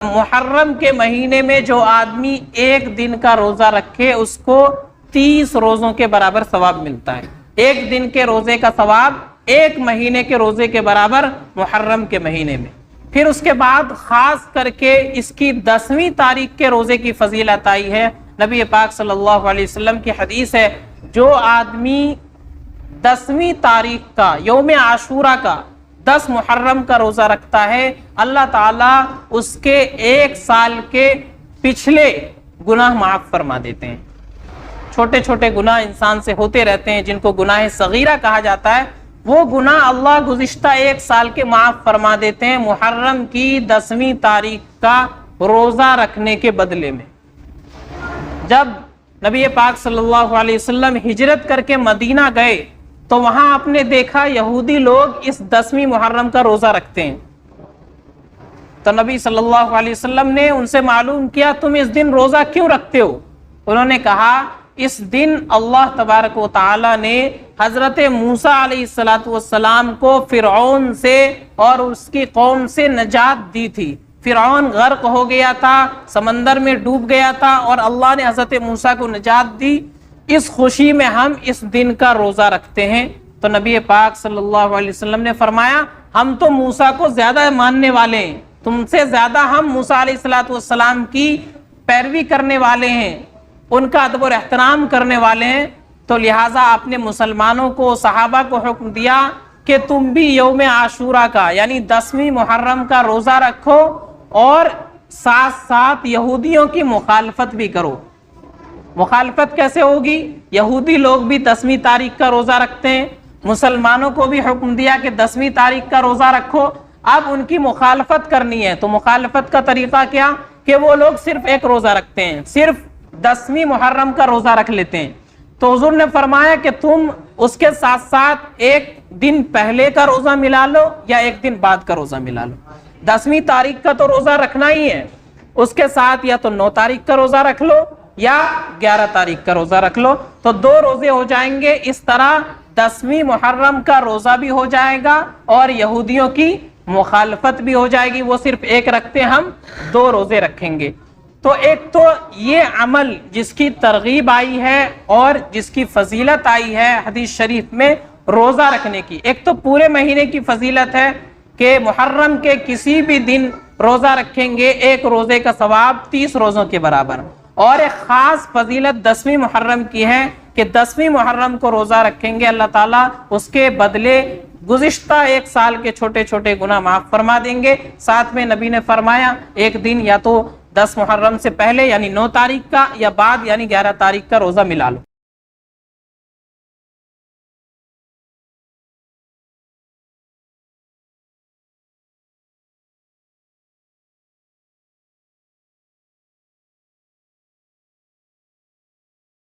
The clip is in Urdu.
محرم کے مہینے میں جو آدمی ایک دن کا روزہ رکھے اس کو 30 روزوں کے برابر ثواب ملتا ہے. ایک دن کے روزے کا ثواب ایک مہینے کے روزے کے برابر محرم کے مہینے میں. پھر اس کے بعد خاص کر کے اس کی 10ویں تاریخ کے روزے کی فضیلت آئی ہے. نبی پاک صلی اللہ علیہ وسلم کی حدیث ہے، جو آدمی 10ویں تاریخ کا یوم عاشورہ کا 10 محرم کا روزہ رکھتا ہے، اللہ تعالیٰ اس کے 1 سال کے پچھلے گناہ معاف فرما دیتے ہیں. چھوٹے چھوٹے گناہ انسان سے ہوتے رہتے ہیں جن کو گناہ صغیرہ کہا جاتا ہے، وہ گناہ اللہ گزشتہ 1 سال کے معاف فرما دیتے ہیں محرم کی 10ویں تاریخ کا روزہ رکھنے کے بدلے میں. جب نبی پاک صلی اللہ علیہ وسلم ہجرت کر کے مدینہ گئے تو وہاں آپ نے دیکھا یہودی لوگ اس 10ویں محرم کا روزہ رکھتے ہیں. تو نبی صلی اللہ علیہ وسلم نے ان سے معلوم کیا تم اس دن روزہ کیوں رکھتے ہو؟ انہوں نے کہا اس دن اللہ تبارک و تعالی نے حضرت موسیٰ علیہ السلام کو فرعون سے اور اس کی قوم سے نجات دی تھی. فرعون غرق ہو گیا تھا، سمندر میں ڈوب گیا تھا اور اللہ نے حضرت موسیٰ کو نجات دی. اس خوشی میں ہم اس دن کا روزہ رکھتے ہیں. تو نبی پاک صلی اللہ علیہ وسلم نے فرمایا ہم تو موسیٰ کو زیادہ ماننے والے ہیں، تم سے زیادہ ہم موسیٰ علیہ السلام کی پیروی کرنے والے ہیں، ان کا ادب و احترام کرنے والے ہیں. تو لہٰذا آپ نے مسلمانوں کو، صحابہ کو حکم دیا کہ تم بھی یوم عاشورہ کا یعنی 10ویں محرم کا روزہ رکھو اور ساتھ ساتھ یہودیوں کی مخالفت بھی کرو. مخالفت کیسے ہوگی؟ یہودی لوگ بھی 10ویں تاریخ کا روزہ رکھتے ہیں، مسلمانوں کو بھی حکم دیا کہ 10ویں تاریخ کا روزہ رکھو. اب ان کی مخالفت کرنی ہے تو مخالفت کا طریقہ کیا کہ وہ لوگ صرف ایک روزہ رکھتے ہیں، صرف 10ویں محرم کا روزہ رکھ لیتے ہیں. تو حضور نے فرمایا کہ تم اس کے ساتھ ساتھ ایک دن پہلے کا روزہ ملا لو یا ایک دن بعد کا روزہ ملا لو. 10ویں تاریخ کا تو روزہ رکھنا ہی ہے، اس کے ساتھ یا تو 9 تاریخ کا روزہ رکھ لو یا 11 تاریخ کا روزہ رکھ لو. تو 2 روزے ہو جائیں گے. اس طرح 10ویں محرم کا روزہ بھی ہو جائے گا اور یہودیوں کی مخالفت بھی ہو جائے گی. وہ صرف ایک رکھتے، ہم 2 روزے رکھیں گے. تو ایک تو یہ عمل جس کی ترغیب آئی ہے اور جس کی فضیلت آئی ہے حدیث شریف میں روزہ رکھنے کی. ایک تو پورے مہینے کی فضیلت ہے کہ محرم کے کسی بھی دن روزہ رکھیں گے، ایک روزے کا ثواب 30 روزوں کے برابر. اور ایک خاص فضیلت 10ویں محرم کی ہے کہ 10ویں محرم کو روزہ رکھیں گے اللہ تعالیٰ اس کے بدلے گزشتہ 1 سال کے چھوٹے چھوٹے گناہ معاف فرما دیں گے. ساتھ میں نبی نے فرمایا ایک دن یا تو 10 محرم سے پہلے یعنی 9 تاریخ کا یا بعد یعنی 11 تاریخ کا روزہ ملا لو.